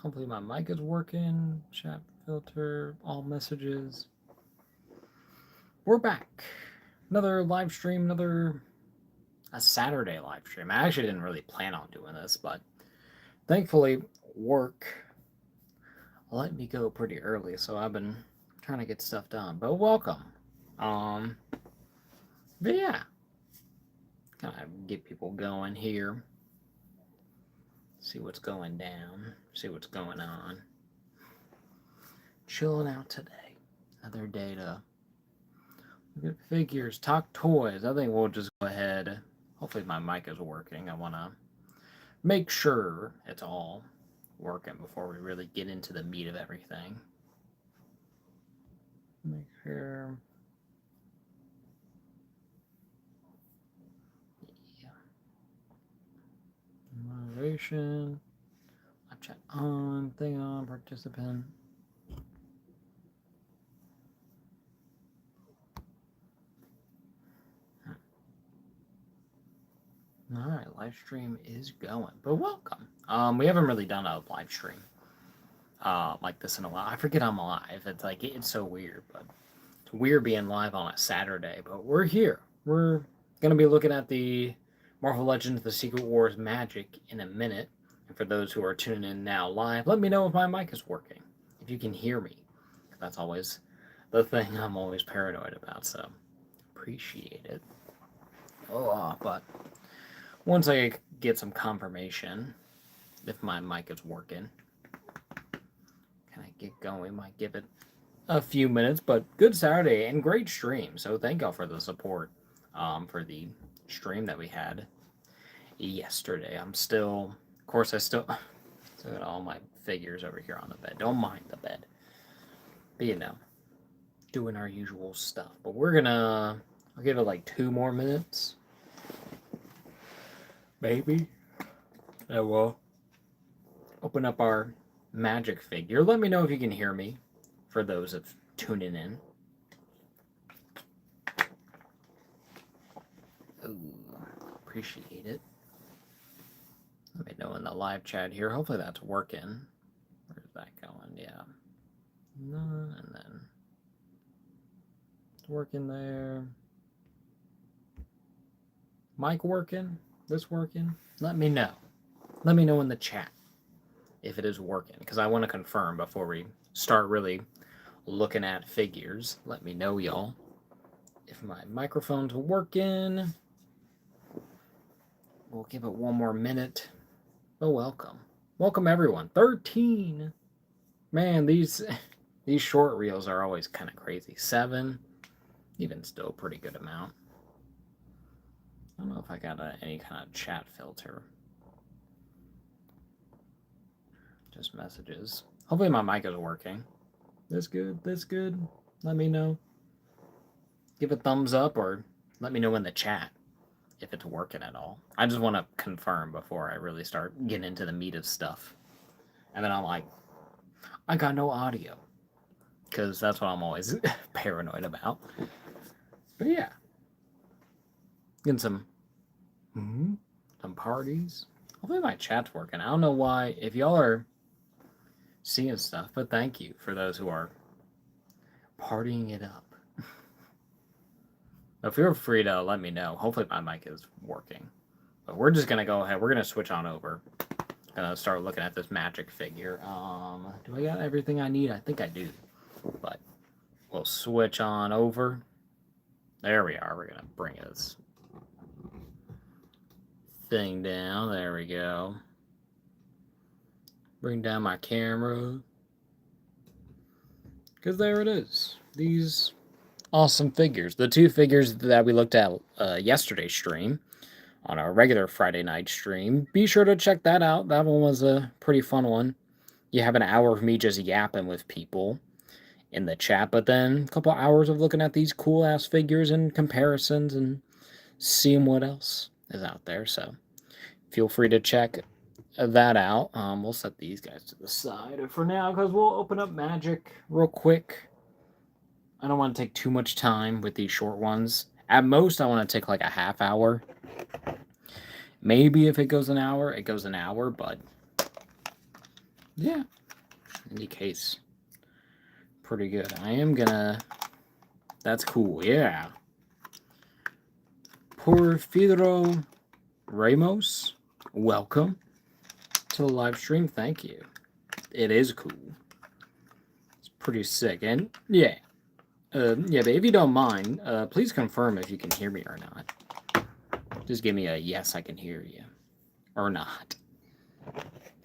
Hopefully my mic is working. Chat filter, all messages. We're back. Another live stream, a Saturday live stream. I actually didn't really plan on doing this, but thankfully work let me go pretty early, so I've been trying to get stuff done. But welcome. Um, but yeah, kind of get people going here. See what's going down. See what's going on. Chilling out today. Another day to look at figures, talk toys. I think we'll just go ahead. Hopefully my mic is working. I want to make sure it's all working before we really get into the meat of everything. Make sure. Yeah. Moderation. Live chat on. Thing on. Participant. All right, live stream is going, but welcome. We haven't really done a live stream like this in a while. I forget I'm live. It's like it's so weird, but it's weird being live on a Saturday. But we're here. We're gonna be looking at the Marvel Legends: The Secret Wars Magik in a minute. And for those who are tuning in now live, let me know if my mic is working, if you can hear me. That's always the thing I'm always paranoid about. So appreciate it. But once I get some confirmation if my mic is working, can I get going? We might give it a few minutes, but good Saturday and great stream. So thank y'all for the support for the stream that we had yesterday. I'm still, of course, I still got all my figures over here on the bed. Don't mind the bed, but doing our usual stuff. But I'll give it like 2 more minutes. Maybe. And we'll open up our Magik figure. Let me know if you can hear me for those of tuning in. Ooh, appreciate it. Let me know in the live chat here. Hopefully that's working. Where's that going? Yeah. None, and then it's working there. Mic working? This working? Let me know. Let me know in the chat if it is working, because I want to confirm before we start really looking at figures. Let me know, y'all, if my microphone's working. We'll give it 1 more minute. But welcome everyone. 13. Man, these short reels are always kind of crazy. 7, even still a pretty good amount. I don't know if I got any kind of chat filter. Just messages. Hopefully my mic is working. This good? Let me know. Give a thumbs up or let me know in the chat if it's working at all. I just want to confirm before I really start getting into the meat of stuff. And then I'm like, I got no audio. Because that's what I'm always paranoid about. But yeah. Getting some parties. Hopefully my chat's working. I don't know why, if y'all are seeing stuff, but thank you for those who are partying it up. But feel free to let me know. Hopefully my mic is working. But we're just going to go ahead. We're going to switch on over. And start looking at this Magik figure. Do I got everything I need? I think I do. But we'll switch on over. There we are. We're going to bring this thing down. There we go. Bring down my camera. Because there it is. These awesome figures. The 2 figures that we looked at yesterday's stream on our regular Friday night stream. Be sure to check that out. That one was a pretty fun one. You have an hour of me just yapping with people in the chat, but then a couple hours of looking at these cool ass figures and comparisons and seeing what else is out there. So feel free to check that out. We'll set these guys to the side for now because we'll open up Magik real quick. I don't want to take too much time with these short ones. At most, I want to take like a half hour. Maybe if it goes an hour, it goes an hour, but Yeah. In any case, pretty good. I am gonna... That's cool, yeah. Porfirio Ramos, welcome to the live stream. Thank you. It is cool. It's pretty sick. And yeah. Yeah, but if you don't mind, please confirm if you can hear me or not. Just give me a yes, I can hear you. Or not.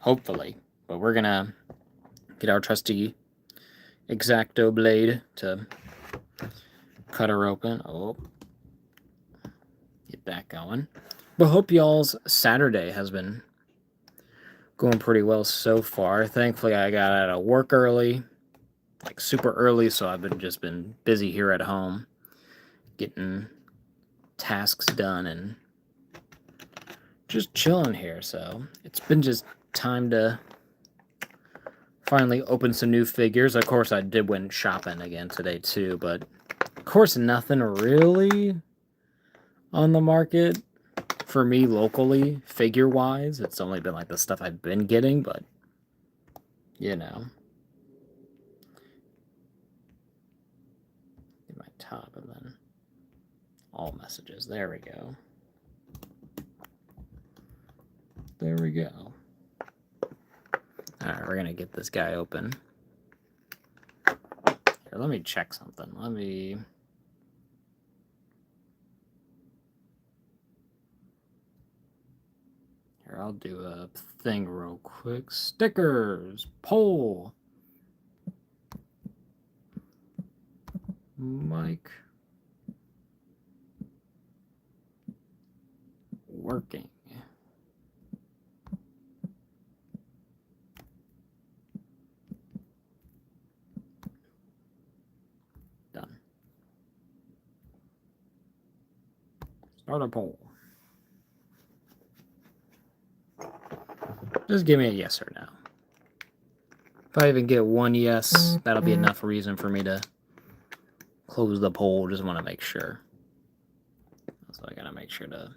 Hopefully. But we're gonna get our trusty X-Acto blade to cut her open. Oh. Get that going. But hope y'all's Saturday has been going pretty well so far. Thankfully, I got out of work early. Like super early, so I've just been busy here at home. Getting tasks done and just chilling here, so it's been just time to finally open some new figures. Of course, I did went shopping again today too, but of course, nothing really on the market for me locally, figure-wise. It's only been like the stuff I've been getting, but you know. Get my top and then all messages. There we go. There we go. Alright, we're going to get this guy open. Here, let me check something. Here, I'll do a thing real quick. Stickers! Poll! Mic. Working. Done. Start a poll. Just give me a yes or no. If I even get one yes, that'll be enough reason for me to close the poll. Just want to make sure. So I gotta make sure to...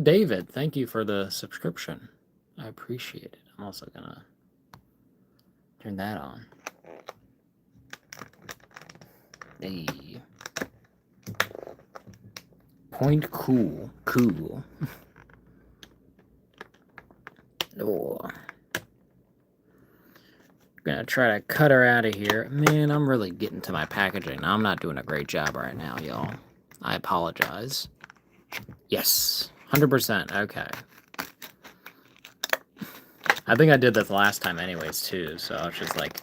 David, thank you for the subscription. I appreciate it. I'm also gonna turn that on. Hey. Point cool. Cool. Oh. Gonna try to cut her out of here. Man, I'm really getting to my packaging. I'm not doing a great job right now, y'all. I apologize. Yes. 100%. Okay. I think I did this last time anyways, too. So I was just, like,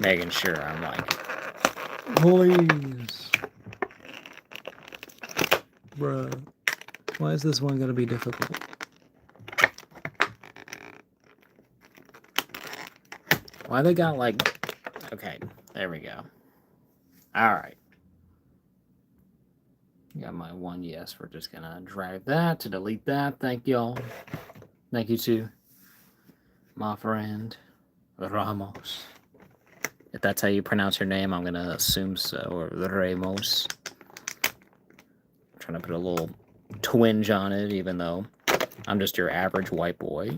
making sure. I'm like, please. Bruh. Why is this one gonna be difficult? Why they got, like... Okay. There we go. Alright. Got my one yes. We're just gonna drag that to delete that. Thank y'all. Thank you to my friend Ramos. If that's how you pronounce your name, I'm gonna assume so. Or Ramos. I'm trying to put a little twinge on it, even though I'm just your average white boy.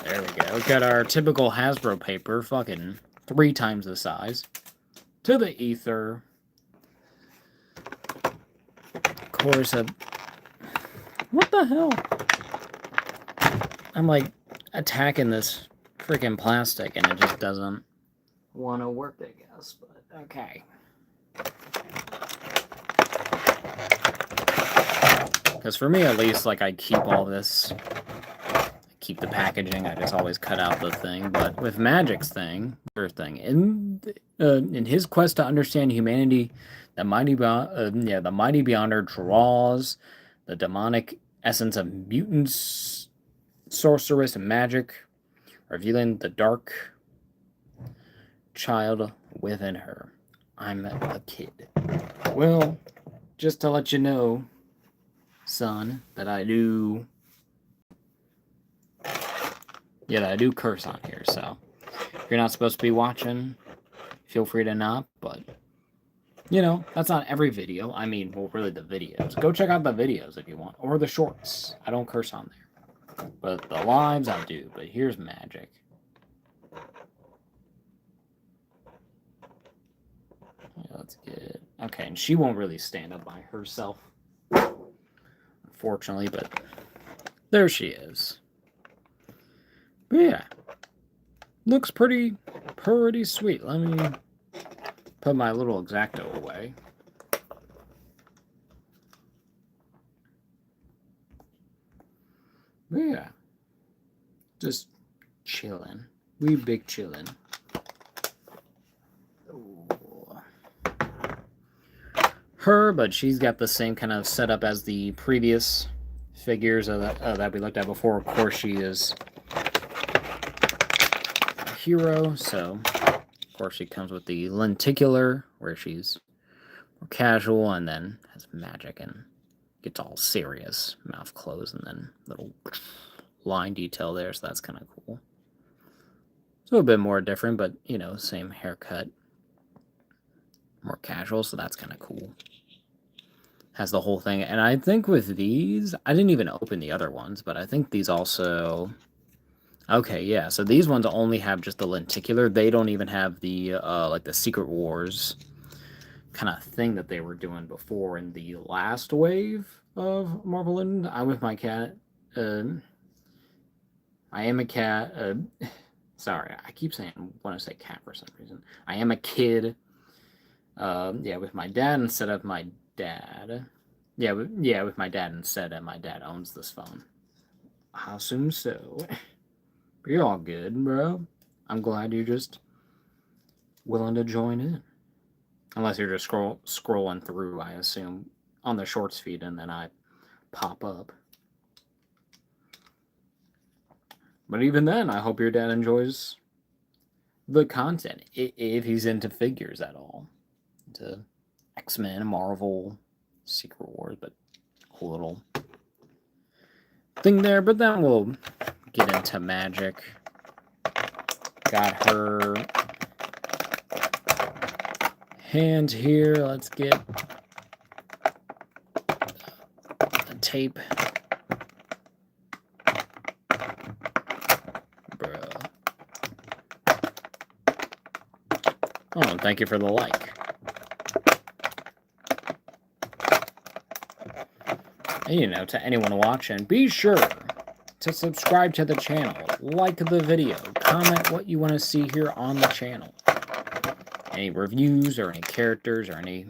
There we go. Got our typical Hasbro paper, fucking 3 times the size. To the ether. Of course, what the hell? I'm like attacking this freaking plastic and it just doesn't want to work, I guess. But okay. Because for me, at least, like I keep all this. Keep the packaging. I just always cut out the thing. But with Magik's thing, in his quest to understand humanity, the mighty Beyonder draws the demonic essence of mutants, sorceress, and magic, revealing the dark child within her. I'm a kid. Well, just to let you know, son, that I do... Yeah, I do curse on here, so if you're not supposed to be watching, feel free to not, but You know, that's not every video. I mean, well, really the videos. Go check out the videos if you want, or the shorts. I don't curse on there, but the lives I do. But here's Magik. Yeah, let's get okay, and she won't really stand up by herself, unfortunately. But there she is. But yeah, looks pretty sweet. Let me put my little X-Acto away. But yeah, just chilling. We big chilling. Her, but she's got the same kind of setup as the previous figures that we looked at before. Of course, she is a hero, so of course she comes with the lenticular, where she's more casual, and then has Magik and gets all serious, mouth closed, and then little line detail there, so that's kind of cool. It's a little bit more different, but, you know, same haircut. More casual, so that's kind of cool. Has the whole thing, and I think with these, I didn't even open the other ones, but I think these also... Okay, yeah, so these ones only have just the lenticular. They don't even have the, like, the Secret Wars kind of thing that they were doing before in the last wave of Marvel Legends. I'm with my cat. I am a cat. Sorry, I keep saying I want to say cat for some reason. I am a kid. Yeah, with my dad instead of my dad. Yeah, with my dad instead, and my dad owns this phone. I assume so. But you're all good, bro. I'm glad you're just willing to join in. Unless you're just scrolling through, I assume, on the shorts feed, and then I pop up. But even then, I hope your dad enjoys the content, if he's into figures at all. Into X-Men, Marvel, Secret Wars, but cool little thing there. But then we'll get into Magik. Got her hand here. Let's get the tape. Bro. Oh, and thank you for the like. And, you know, to anyone watching, be sure to subscribe to the channel, like the video, comment what you want to see here on the channel. Any reviews or any characters or any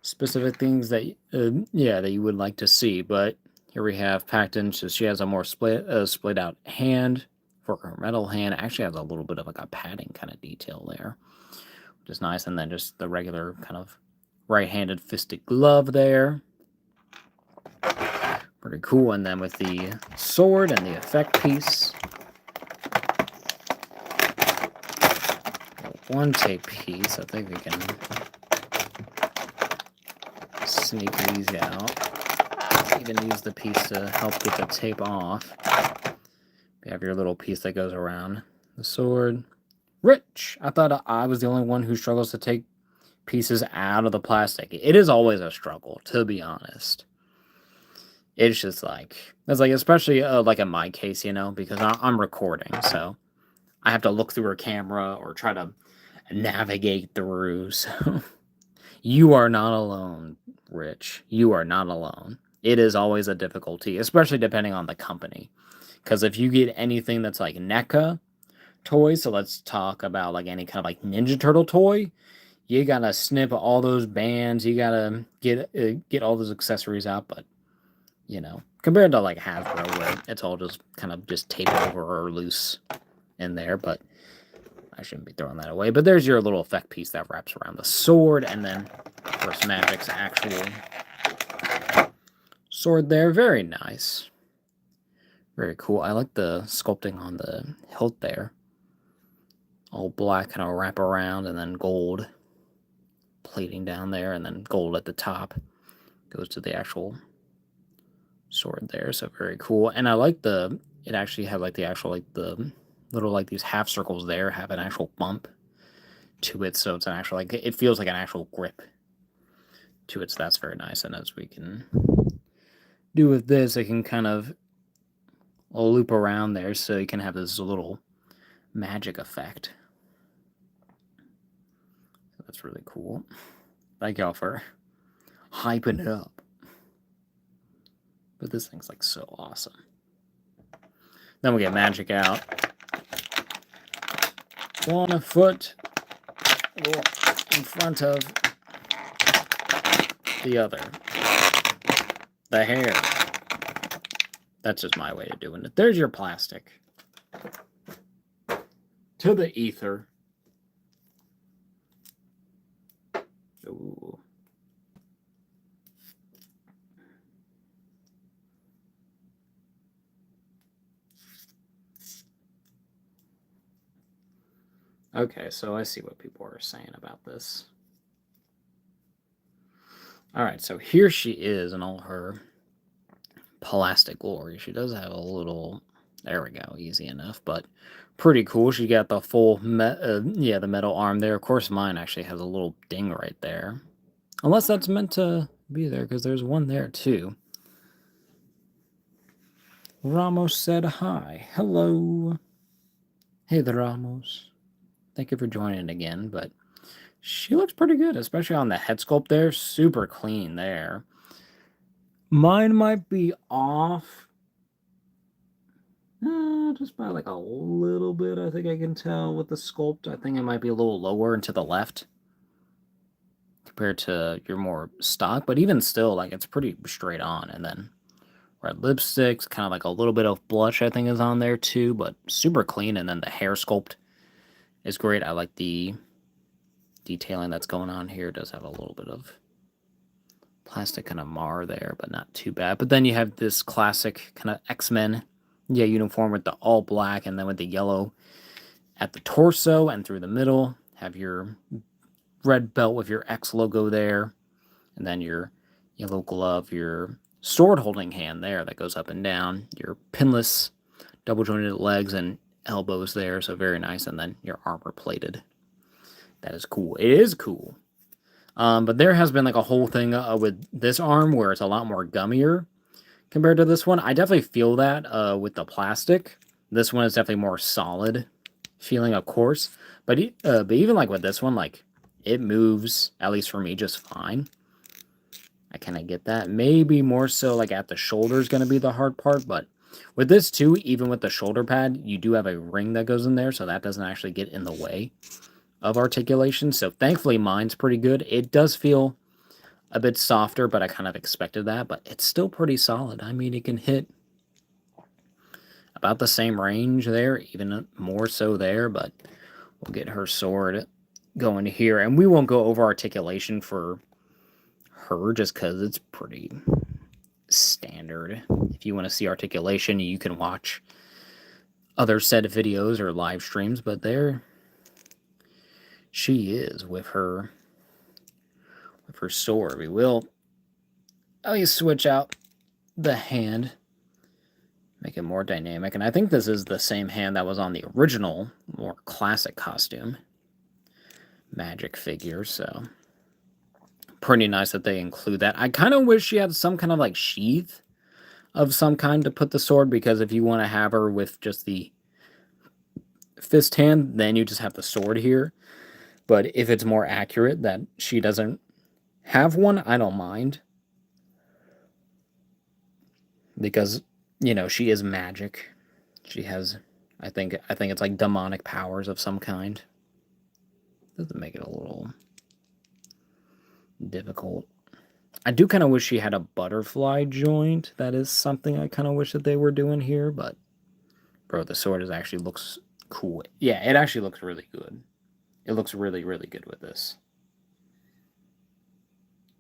specific things that that you would like to see. But here we have packed in, so she has a more split out hand for her metal hand. It actually has a little bit of like a padding kind of detail there, which is nice. And then just the regular kind of right-handed fisted glove there. Pretty cool. And then with the sword and the effect piece. One tape piece. I think we can sneak these out. Even use the piece to help get the tape off. You have your little piece that goes around the sword. Rich! I thought I was the only one who struggles to take pieces out of the plastic. It is always a struggle, to be honest. It's just like, it's like, especially like in my case, you know, because I'm recording, so I have to look through a camera or try to navigate through. So you are not alone, Rich. You are not alone. It is always a difficulty, especially depending on the company. Because if you get anything that's like NECA toys, so let's talk about like any kind of like Ninja Turtle toy, you gotta snip all those bands, you gotta get all those accessories out. But you know, compared to like Hasbro, where it's all just kind of just taped over or loose in there. But I shouldn't be throwing that away. But there's your little effect piece that wraps around the sword, and then of course Magik's actual sword there. Very nice. Very cool. I like the sculpting on the hilt there. All black kind of wrap around, and then gold plating down there, and then gold at the top. Goes to the actual sword there, so very cool. And I like it actually had like the actual, like the little, like these half circles there have an actual bump to it, so it's an actual, like, it feels like an actual grip to it, so that's very nice. And as we can do with this, it can kind of loop around there, so you can have this little magic effect. So that's really cool. Thank y'all for hyping it up. But this thing's like so awesome. Then we get Magik out. 1 foot in front of the other. The hair. That's just my way of doing it. There's your plastic. To the ether. Ooh. Okay, so I see what people are saying about this. Alright, so here she is in all her plastic glory. She does have a little... There we go, easy enough, but pretty cool. She got the full, the metal arm there. Of course, mine actually has a little ding right there. Unless that's meant to be there, because there's one there, too. Ramos said hi. Hello. Hey there, Ramos. Thank you for joining again, but she looks pretty good, especially on the head sculpt there. Super clean there. Mine might be off. Just by like a little bit, I think I can tell with the sculpt. I think it might be a little lower and to the left compared to your more stock, but even still, like, it's pretty straight on. And then red lipsticks, kind of like a little bit of blush, I think, is on there too, but super clean. And then the hair sculpt is great. I like the detailing that's going on here. It does have a little bit of plastic kind of mar there, but not too bad. But then you have this classic kind of X-Men uniform with the all black, and then with the yellow at the torso and through the middle. Have your red belt with your X logo there, and then your yellow glove, your sword holding hand there that goes up and down, your pinless double jointed legs and elbows there, so very nice. And then your armor plated. That is cool. It is cool. But there has been like a whole thing with this arm where it's a lot more gummier compared to this one. I definitely feel that with the plastic. This one is definitely more solid feeling, of course. But even like with this one, like, it moves, at least for me, just fine. I kind of get that. Maybe more so like at the shoulder is going to be the hard part. But with this too, even with the shoulder pad, you do have a ring that goes in there, so that doesn't actually get in the way of articulation. So thankfully mine's pretty good. It does feel a bit softer, but I kind of expected that. But it's still pretty solid. I mean, it can hit about the same range there, even more so there. But we'll get her sword going here. And we won't go over articulation for her just because it's pretty standard. If you want to see articulation, you can watch other set of videos or live streams. But there she is with her sword. We will at least switch out the hand, make it more dynamic. And I think this is the same hand that was on the original, more classic costume Magik figure, so pretty nice that they include that. I kind of wish she had some kind of like sheath of some kind to put the sword, because if you want to have her with just the fist hand, then you just have the sword here. But if it's more accurate that she doesn't have one, I don't mind. Because, you know, she is Magik. She has, I think it's like demonic powers of some kind. Doesn't make it a little difficult. I do kind of wish she had a butterfly joint. That is something I kind of wish that they were doing here, but bro, the sword actually looks cool. Yeah, it actually looks really good. It looks really, really good with this.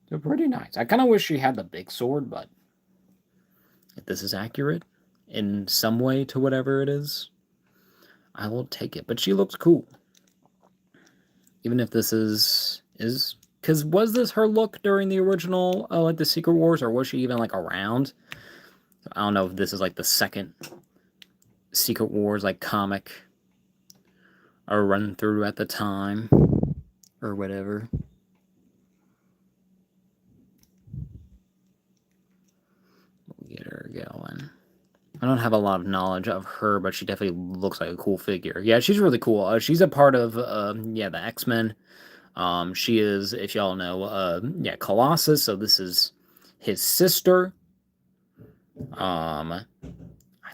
They're pretty nice. I kind of wish she had the big sword, but if this is accurate in some way to whatever it is, I will take it. But she looks cool. Even if this is because was this her look during the original, like the Secret Wars, or was she even like around? I don't know if this is like the second Secret Wars like comic or run through at the time. or whatever. We'll get her going. I don't have a lot of knowledge of her, but she definitely looks like a cool figure. Yeah, she's really cool. She's a part of, the X-Men. She is, if y'all know, Colossus. So this is his sister. I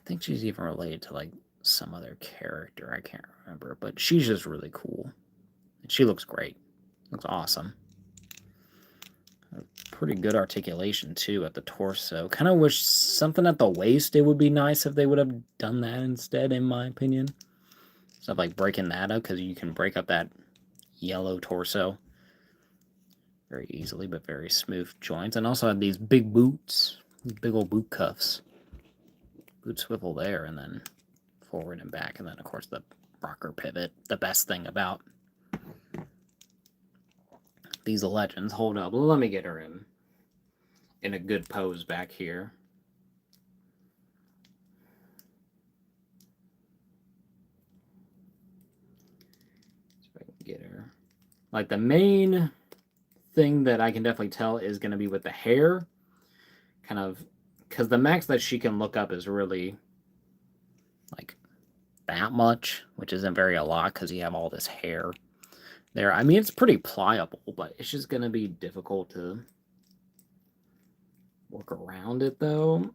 think she's even related to like some other character. I can't remember, but she's just really cool. She looks great. Looks awesome. Pretty good articulation too at the torso. Kind of wish something at the waist. It would be nice if they would have done that instead, in my opinion. Stuff like breaking that up, because you can break up that yellow torso very easily, but very smooth joints. And also have these big boots, big old boot cuffs. Boot swivel there, and then forward and back, and then of course the rocker pivot. The best thing about these legends. Hold up, let me get her in a good pose back here. See if I can get her. Like the main thing that I can definitely tell is going to be with the hair, kind of, because the max that she can look up is really like that much, which isn't very a lot because you have all this hair there. I mean, it's pretty pliable, but it's just going to be difficult to work around it though,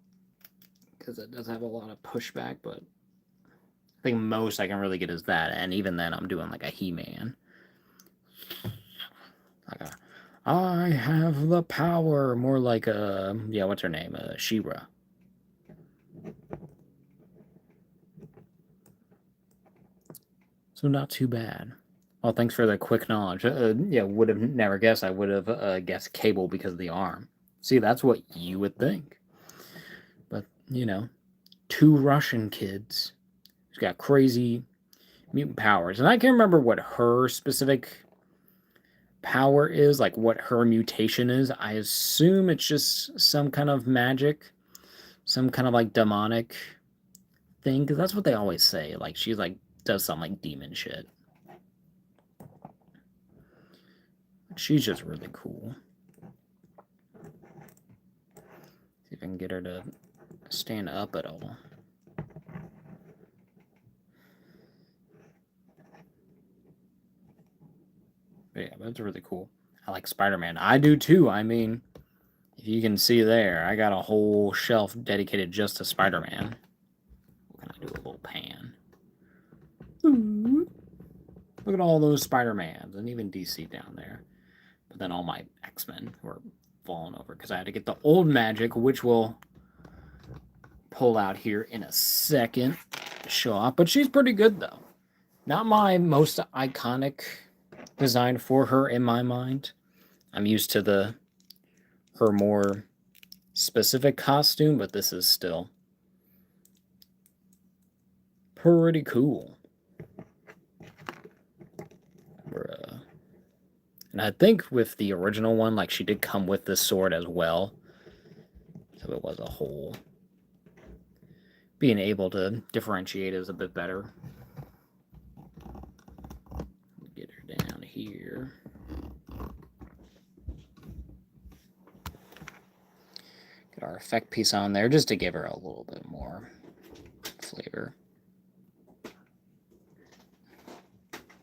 because it does have a lot of pushback. But I think most I can really get is that, and even then I'm doing like a He-Man. Like I have the power, more like what's her name? She-Ra. So not too bad. Well, thanks for the quick knowledge. Would have never guessed. I would have guessed Cable because of the arm. See, that's what you would think. But, two Russian kids who's got crazy mutant powers. And I can't remember what her specific power is, like what her mutation is. I assume it's just some kind of magic, some kind of like demonic thing, because that's what they always say. Like she's like does some like demon shit. She's just really cool. See if I can get her to stand up at all. But yeah, that's really cool. I like Spider-Man. I do too. I mean, if you can see there, I got a whole shelf dedicated just to Spider-Man. Can I do a little pan? Look at all those Spider-Mans and even DC down there. But then all my X-Men were falling over because I had to get the old Magik, which we'll pull out here in a second to show off. But she's pretty good though. Not my most iconic design for her in my mind. I'm used to her more specific costume, but this is still pretty cool. And I think with the original one, like she did come with this sword as well. So it was a whole. Being able to differentiate is a bit better. Get her down here. Get our effect piece on there just to give her a little bit more flavor.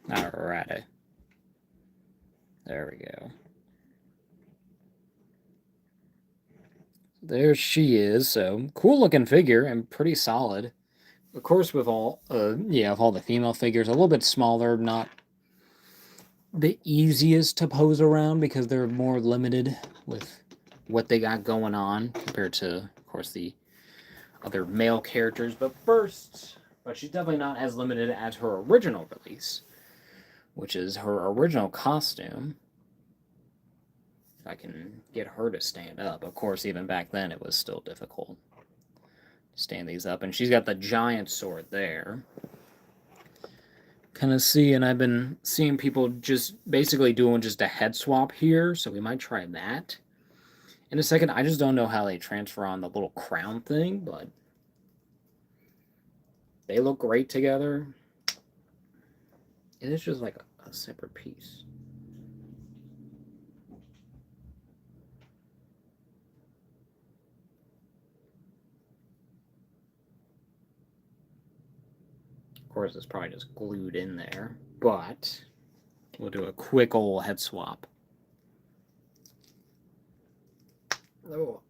Alrighty. There we go. There she is. So cool looking figure and pretty solid. Of course, with all of all the female figures, a little bit smaller, not the easiest to pose around because they're more limited with what they got going on compared to, of course, the other male characters. But she's definitely not as limited as her original release, which is her original costume. If I can get her to stand up. Of course, even back then, it was still difficult to stand these up. And she's got the giant sword there. Kind of see, and I've been seeing people just basically doing just a head swap here, so we might try that in a second. I just don't know how they transfer on the little crown thing, but they look great together. It is just like a separate piece. course, it's probably just glued in there, but we'll do a quick old head swap. Oh.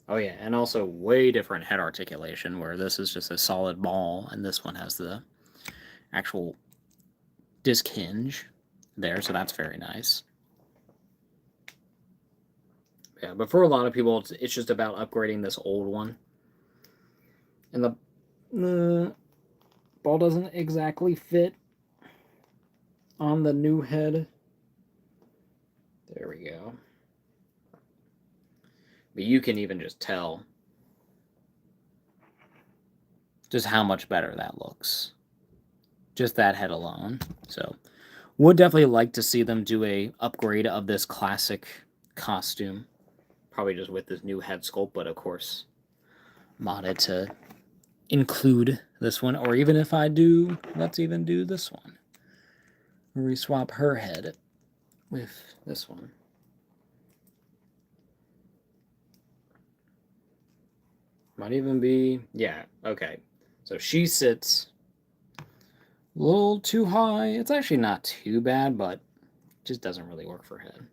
Oh yeah, and also way different head articulation, where this is just a solid ball, and this one has the actual disc hinge there, so that's very nice. Yeah, but for a lot of people, it's just about upgrading this old one. And the ball doesn't exactly fit on the new head. There we go. But you can even just tell just how much better that looks. Just that head alone. So, would definitely like to see them do a upgrade of this classic costume. Probably just with this new head sculpt, but of course, modded to include this one. Or even if I do, let's even do this one. Reswap her head with this one. Might even be, yeah, okay. So she sits a little too high. It's actually not too bad, but just doesn't really work for head.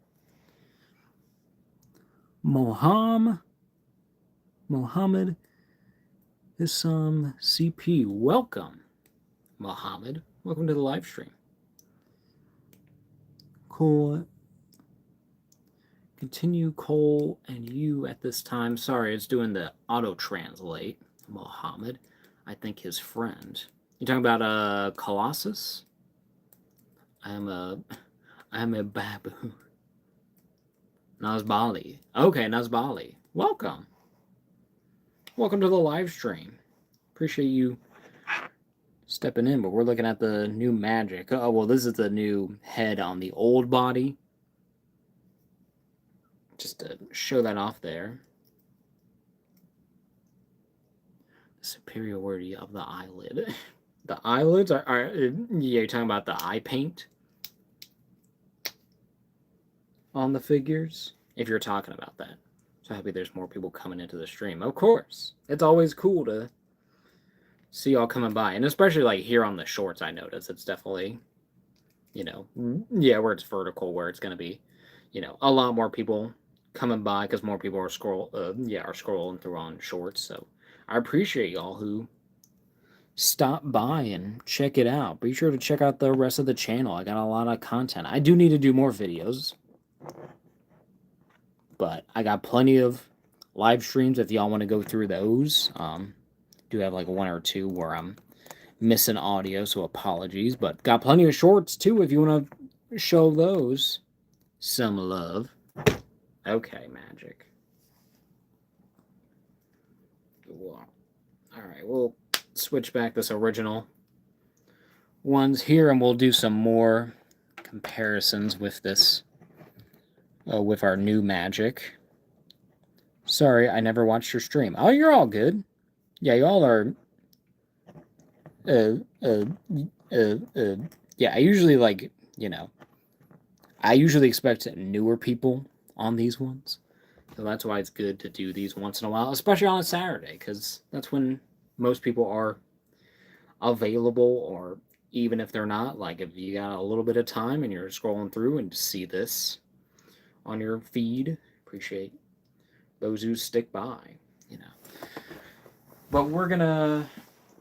Mohammed Issam CP. Welcome, Mohammed. Welcome to the live stream. Cool. Continue Cole and you at this time. Sorry, it's doing the auto translate. Mohammed, I think his friend. You talking about Colossus? I'm a babu. Nazbali. Okay, Nazbali. Welcome. Welcome to the live stream. Appreciate you stepping in, but we're looking at the new Magik. Oh, well, this is the new head on the old body. Just to show that off there. The superiority of the eyelid. The eyelids are yeah, you're talking about the eye paint on the figures? If you're talking about that. So happy there's more people coming into the stream. Of course. It's always cool to see y'all coming by. And especially like here on the shorts, I notice it's definitely, you know, yeah, where it's vertical, where it's going to be, you know, a lot more people coming by because more people are scrolling through on shorts. So I appreciate y'all who stop by and check it out. Be sure to check out the rest of the channel. I got a lot of content. I do need to do more videos, but I got plenty of live streams if y'all want to go through those. Do have like one or two where I'm missing audio, so apologies, but got plenty of shorts too if you want to show those some love. Okay, Magik. Alright, we'll switch back this original ones here and we'll do some more comparisons with this, with our new Magik. Sorry, I never watched your stream. Oh, you're all good. Yeah, y'all are. Yeah, I usually like, you know, I usually expect newer people on these ones. So that's why it's good to do these once in a while, especially on a Saturday, because that's when most people are available, or even if they're not, like if you got a little bit of time and you're scrolling through and see this on your feed, appreciate those who stick by, you know. But we're gonna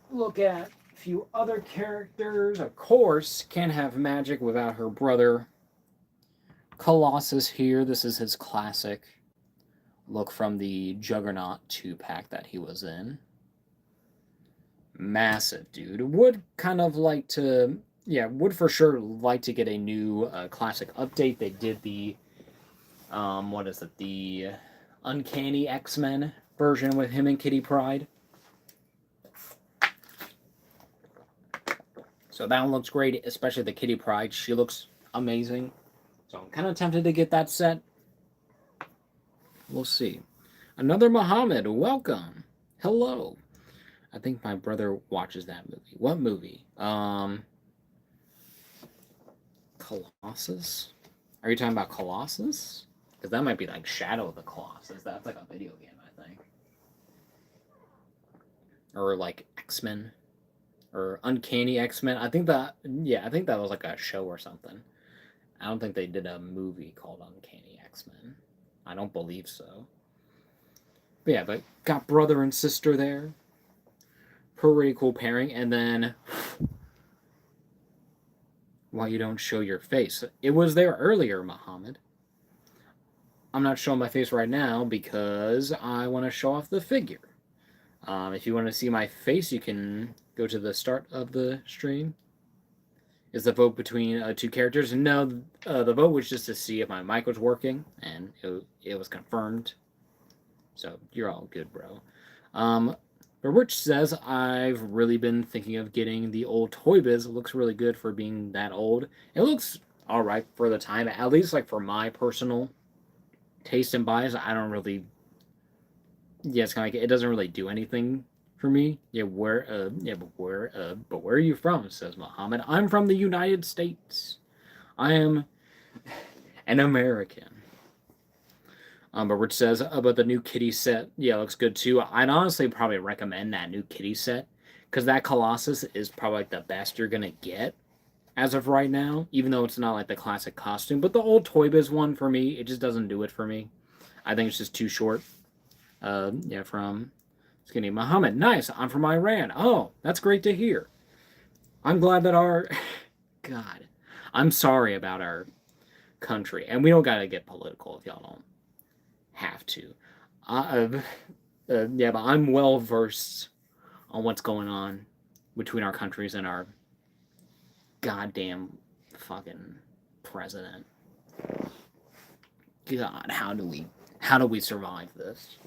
look at a few other characters. Of course, can't have Magik without her brother Colossus here. This is his classic look from the Juggernaut 2-pack that he was in. Massive, dude. Would kind of like to, yeah, would for sure like to get a new classic update. They did the, what is it, the Uncanny X-Men version with him and Kitty Pryde. So that one looks great, especially the Kitty Pryde. She looks amazing. So I'm kind of tempted to get that set. We'll see. Another Muhammad, welcome. Hello. I think my brother watches that movie. What movie? Colossus? Are you talking about Colossus? Because that might be like Shadow of the Colossus. That's like a video game, I think. Or like X-Men or Uncanny X-Men. I think that, yeah, I think that was like a show or something. I don't think they did a movie called Uncanny X-Men. I don't believe so. But yeah, but got brother and sister there. Pretty cool pairing. And then, why you don't show your face? It was there earlier, Muhammad. I'm not showing my face right now because I want to show off the figure. If you want to see my face, you can go to the start of the stream. Is the vote between two characters? No, the vote was just to see if my mic was working, and it was confirmed. So you're all good, bro. But Rich says, I've really been thinking of getting the old Toy Biz. It looks really good for being that old. It looks alright for the time, at least like for my personal taste and bias. I don't really... Yeah, it's kind of like, it doesn't really do anything for me. Yeah, but where are you from? Says Muhammad. I'm from the United States. I am an American. But Rich says about the new kitty set. Yeah, it looks good too. I'd honestly probably recommend that new kitty set because that Colossus is probably like the best you're gonna get as of right now. Even though it's not like the classic costume, but the old Toy Biz one for me, it just doesn't do it for me. I think it's just too short. Yeah, from Skinny Muhammad. Nice. I'm from Iran. Oh, that's great to hear. I'm glad that our God. I'm sorry about our country, and we don't gotta get political if y'all don't have to. Yeah, but I'm well versed on what's going on between our countries and our goddamn fucking president. God, how do we survive this?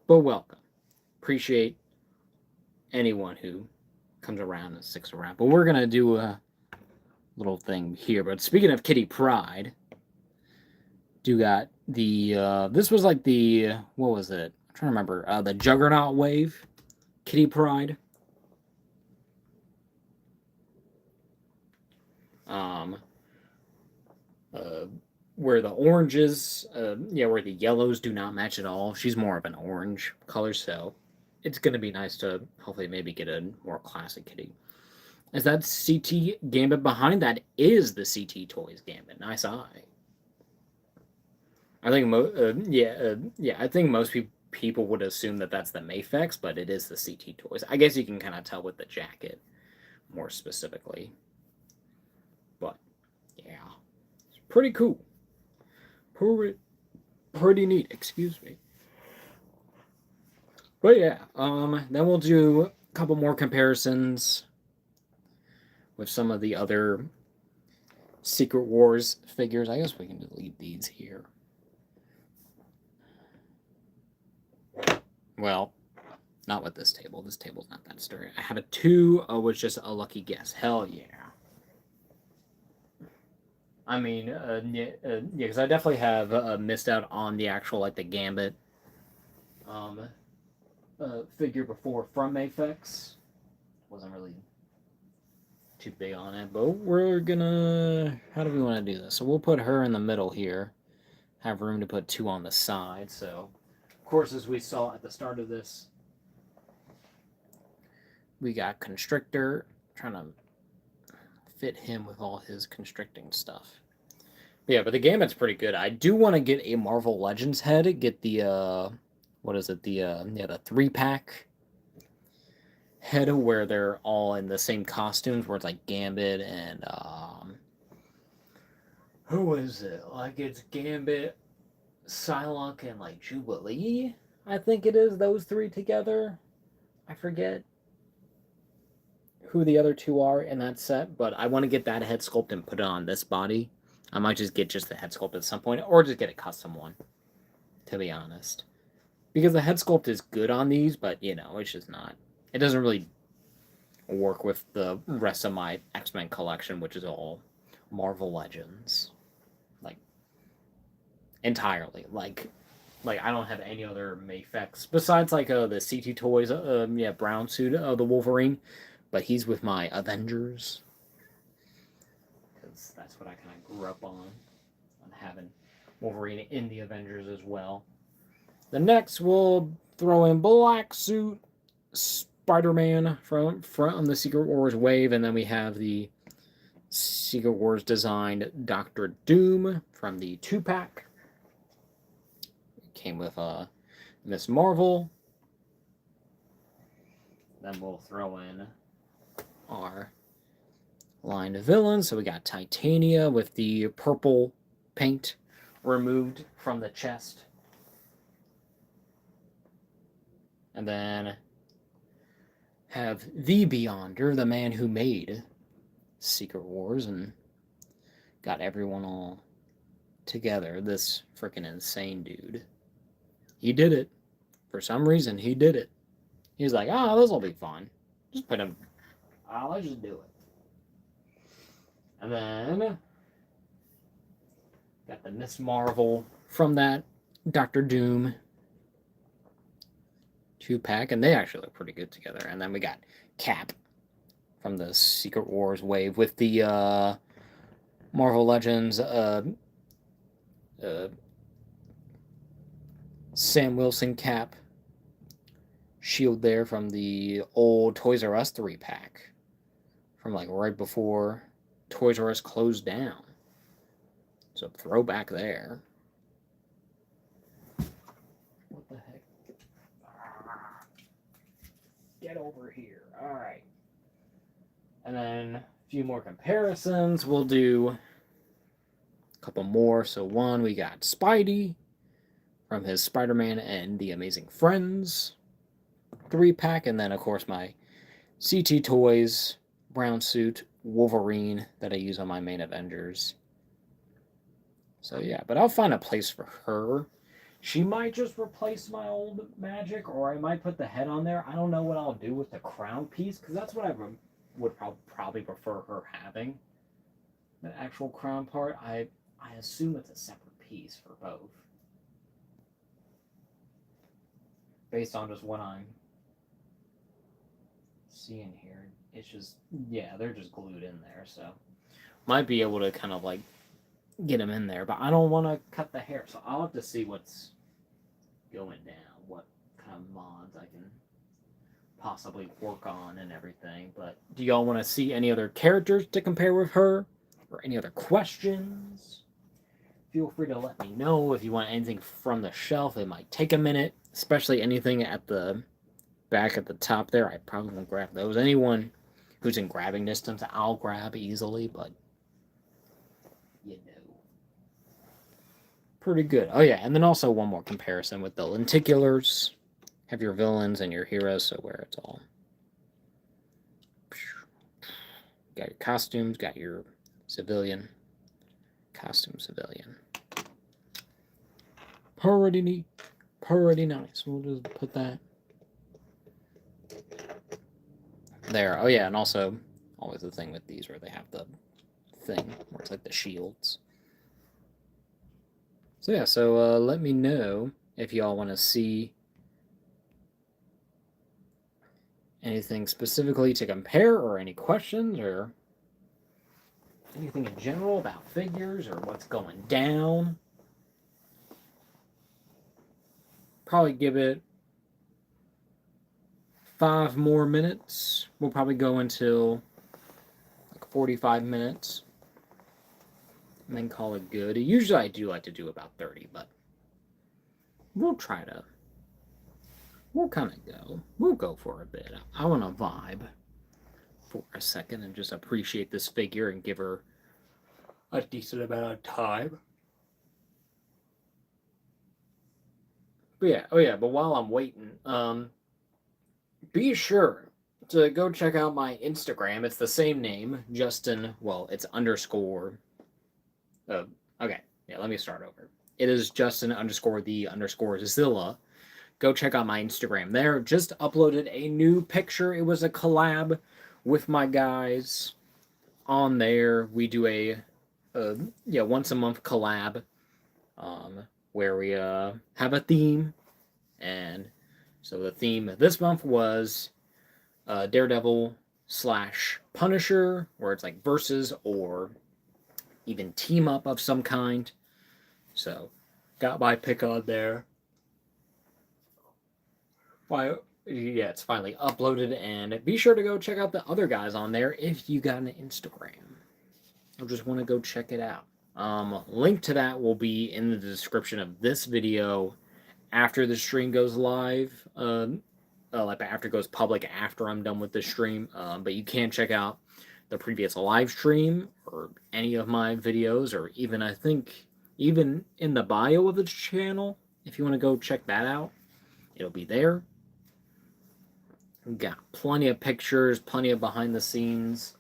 But welcome. Appreciate anyone who comes around and sticks around. But we're gonna do a little thing here. But speaking of Kitty Pride, do got the this was like the, what was it? I'm trying to remember. The Juggernaut wave, Kitty Pride. Where the oranges, where the yellows do not match at all. She's more of an orange color, so it's gonna be nice to hopefully maybe get a more classic kitty. Is that CT Gambit behind that? Is the CT Toys Gambit? Nice eye. I think I think most people would assume that that's the Mafex, but it is the CT Toys. I guess you can kind of tell with the jacket more specifically. But yeah, it's pretty cool. Pretty neat, excuse me. But yeah, then we'll do a couple more comparisons with some of the other Secret Wars figures. I guess we can delete these here. Well, not with this table. This table's not that sturdy. I have a 2, was just a lucky guess. Hell yeah. I mean, because I definitely have missed out on the actual, like, the Gambit figure before from Mafex. Wasn't really too big on it, but we're gonna... How do we want to do this? So we'll put her in the middle here. Have room to put 2 on the side, so... Of course, as we saw at the start of this, we got Constrictor, trying to fit him with all his constricting stuff. But yeah, but the Gambit's pretty good. I do want to get a Marvel Legends head, get the, what is it, the 3-pack head where they're all in the same costumes, where it's like Gambit and, who is it? Like, it's Gambit, Psylocke, and like Jubilee, I think it is, those 3 together. I forget who the other 2 are in that set, but I want to get that head sculpt and put it on this body. I might just get just the head sculpt at some point, or just get a custom one, to be honest. Because the head sculpt is good on these, but, you know, it's just not... It doesn't really work with the rest of my X-Men collection, which is all Marvel Legends. Like, entirely. Like I don't have any other Mafex besides like the CT Toys brown suit of the Wolverine, but he's with my Avengers because that's what I kind of grew up on having Wolverine in the Avengers as well. The next we'll throw in black suit, Spider-Man from the Secret Wars wave, and then we have the Secret Wars designed Doctor Doom from the 2-pack. Came with Miss Marvel. Then we'll throw in our line of villains. So we got Titania with the purple paint removed from the chest. And then have the Beyonder, the man who made Secret Wars and got everyone all together. This freaking insane dude. He did it. For some reason, he did it. He's like, oh, this will be fun. Just put him. Let's just do it. And then got the Miss Marvel from that Doctor Doom 2-pack, and they actually look pretty good together. And then we got Cap from the Secret Wars wave with the Marvel Legends Sam Wilson Cap shield there from the old Toys R Us 3-pack from like right before Toys R Us closed down. So throwback there. What the heck? Get over here. All right. And then a few more comparisons. We'll do a couple more. So one, we got Spidey from his Spider-Man and the Amazing Friends 3-pack. And then, of course, my CT Toys brown suit Wolverine that I use on my main Avengers. So yeah, but I'll find a place for her. She might just replace my old Magik, or I might put the head on there. I don't know what I'll do with the crown piece, because that's what I would probably prefer her having. The actual crown part, I assume it's a separate piece for both. Based on just what I'm seeing here, it's just, yeah, they're just glued in there, so might be able to kind of like get them in there, but I don't want to cut the hair, so I'll have to see what's going down, what kind of mods I can possibly work on and everything. But do y'all want to see any other characters to compare with her, or any other questions? Feel free to let me know. If you want anything from the shelf, it might take a minute, especially anything at the back at the top there. I probably won't grab those. Anyone who's in grabbing distance, I'll grab easily, but you know. Pretty good. Oh yeah, and then also one more comparison with the lenticulars. Have your villains and your heroes, so where it's all. Got your costumes, got your civilian. Costume civilian. Pretty neat. Pretty nice. We'll just put that there. Oh yeah, and also always the thing with these where they have the thing where it's like the shields. So yeah, so let me know if y'all want to see anything specifically to compare, or any questions, or anything in general about figures or what's going down. Probably give it 5 more minutes. We'll probably go until like 45 minutes. And then call it good. Usually I do like to do about 30, but we'll try to. We'll kind of go. We'll go for a bit. I want to vibe for a second and just appreciate this figure and give her a decent amount of time. But yeah, oh yeah, but while I'm waiting, be sure to go check out my Instagram. It's the same name, Justin. Well, it's underscore. Okay, yeah, let me start over. It is Justin underscore the underscore Zilla. Go check out my Instagram there. Just uploaded a new picture. It was a collab with my guys on there. We do a once a month collab where we have a theme. And so the theme this month was Daredevil / Punisher, where it's like versus or even team up of some kind. So got my pick on there. yeah, it's finally uploaded, and be sure to go check out the other guys on there if you got an Instagram or just want to go check it out. Link to that will be in the description of this video after the stream goes live. Like after it goes public after I'm done with the stream. But you can check out the previous live stream or any of my videos, or even I think even in the bio of the channel, if you want to go check that out, it'll be there. We've got plenty of pictures, plenty of behind the scenes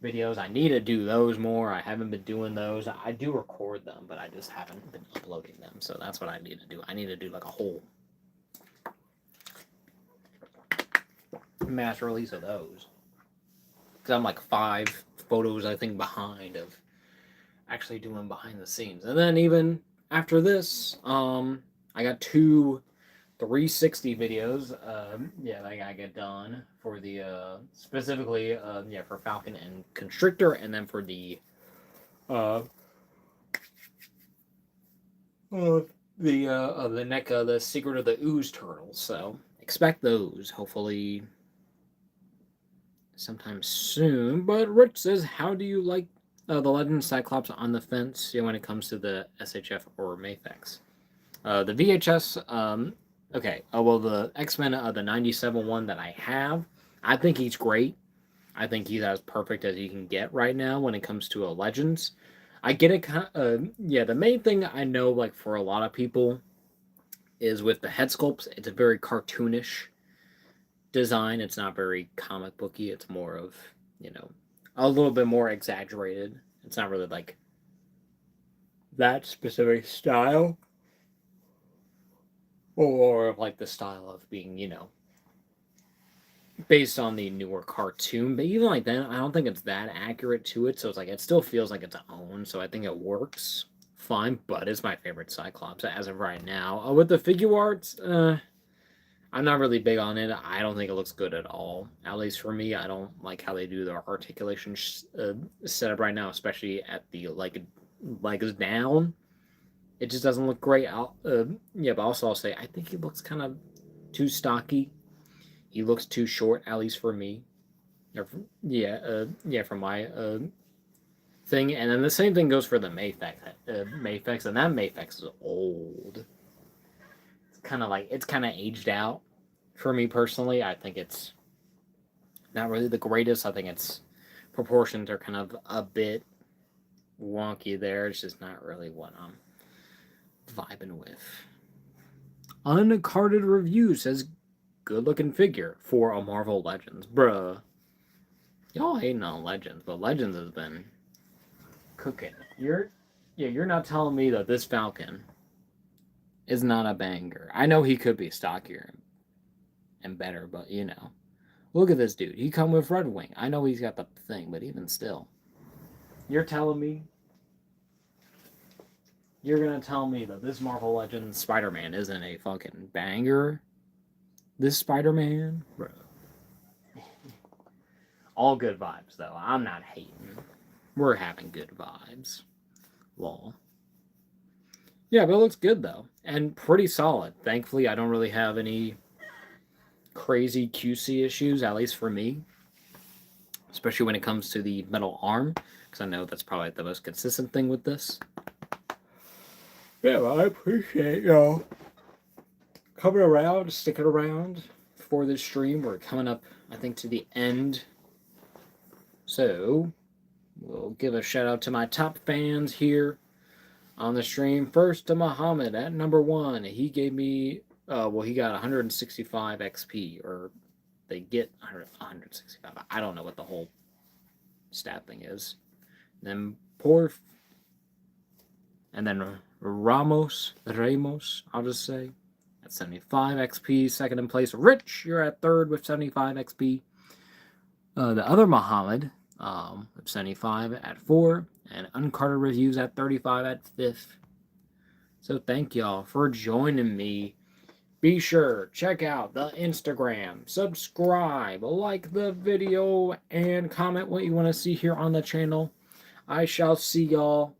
videos. I need to do those more. I haven't been doing those. I do record them, but I just haven't been uploading them. So that's what I need to do. I need to do like a whole mass release of those. Because I'm like 5 photos, I think, behind of actually doing behind the scenes. And then even after this, I got 2 360 videos. Yeah, that I gotta get done for the specifically yeah, for Falcon and Constrictor, and then for the neck the Secret of the Ooze Turtles. So expect those hopefully sometime soon. But Rich says, how do you like the Legend Cyclops on the fence, when it comes to the SHF or Mafex? The VHS, okay, well, the X-Men, the 97 one that I have, I think he's great. I think he's as perfect as you can get right now when it comes to a Legends. I get it, yeah, the main thing I know, like, for a lot of people is with the head sculpts, it's a very cartoonish design. It's not very comic booky. It's more of, a little bit more exaggerated. It's not really, like, that specific style. Or like the style of being, based on the newer cartoon. But even like then, I don't think it's that accurate to it. So it's like, it still feels like its own. So I think it works fine. But it's my favorite Cyclops as of right now. With the figure arts, I'm not really big on it. I don't think it looks good at all. At least for me, I don't like how they do their articulation setup right now, especially at the legs down. It just doesn't look great. Yeah, but also I'll say I think he looks kind of too stocky. He looks too short, at least for me. Yeah, for my thing. And then the same thing goes for the Mafex. Mafex, and that Mafex is old. It's kind of aged out for me personally. I think it's not really the greatest. I think its proportions are kind of a bit wonky there. It's just not really what I'm vibing with. Uncarded Review says, good looking figure for a Marvel Legends. Bruh. Y'all hating on Legends, but Legends has been cooking. You're not telling me that this Falcon is not a banger. I know he could be stockier and better, but look at this dude. He come with Red Wing. I know he's got the thing, but even still. You're telling me you're gonna tell me that this Marvel Legends Spider-Man isn't a fucking banger? This Spider-Man? Bro. All good vibes, though. I'm not hating. We're having good vibes. Lol. Yeah, but it looks good, though. And pretty solid. Thankfully, I don't really have any crazy QC issues, at least for me. Especially when it comes to the metal arm. Because I know that's probably the most consistent thing with this. Yeah, well, I appreciate y'all coming around, sticking around for this stream. We're coming up, I think, to the end. So, we'll give a shout out to my top fans here on the stream. First to Muhammad at number 1. He gave me, he got 165 XP, or they get 165. I don't know what the whole stat thing is. Then and then Ramos, I'll just say, at 75 XP. Second in place, Rich, you're at 3rd with 75 XP. The other Muhammad, with 75 at 4, and Uncarded Reviews at 35 at 5th. So thank y'all for joining me. Be sure, check out the Instagram, subscribe, like the video, and comment what you want to see here on the channel. I shall see y'all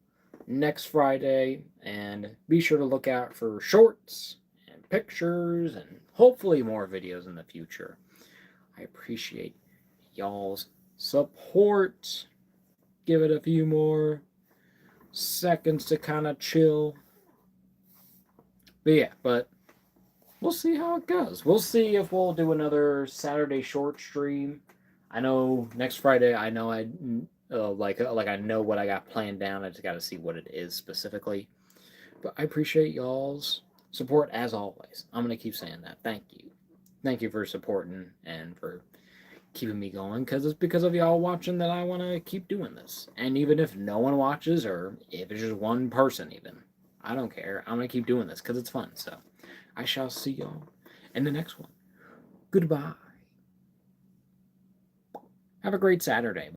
next Friday, and be sure to look out for shorts and pictures and hopefully more videos in the future. I appreciate y'all's support. Give it a few more seconds to kind of chill. But yeah, but we'll see how it goes. We'll see if we'll do another Saturday short stream. I know next Friday. I know like I know what I got planned down. I just got to see what it is specifically. But I appreciate y'all's support as always. I'm gonna keep saying that. Thank you for supporting and for keeping me going. Because it's because of y'all watching that I want to keep doing this. And even if no one watches or if it's just one person, even I don't care. I'm gonna keep doing this because it's fun. So I shall see y'all in the next one. Goodbye. Have a great Saturday.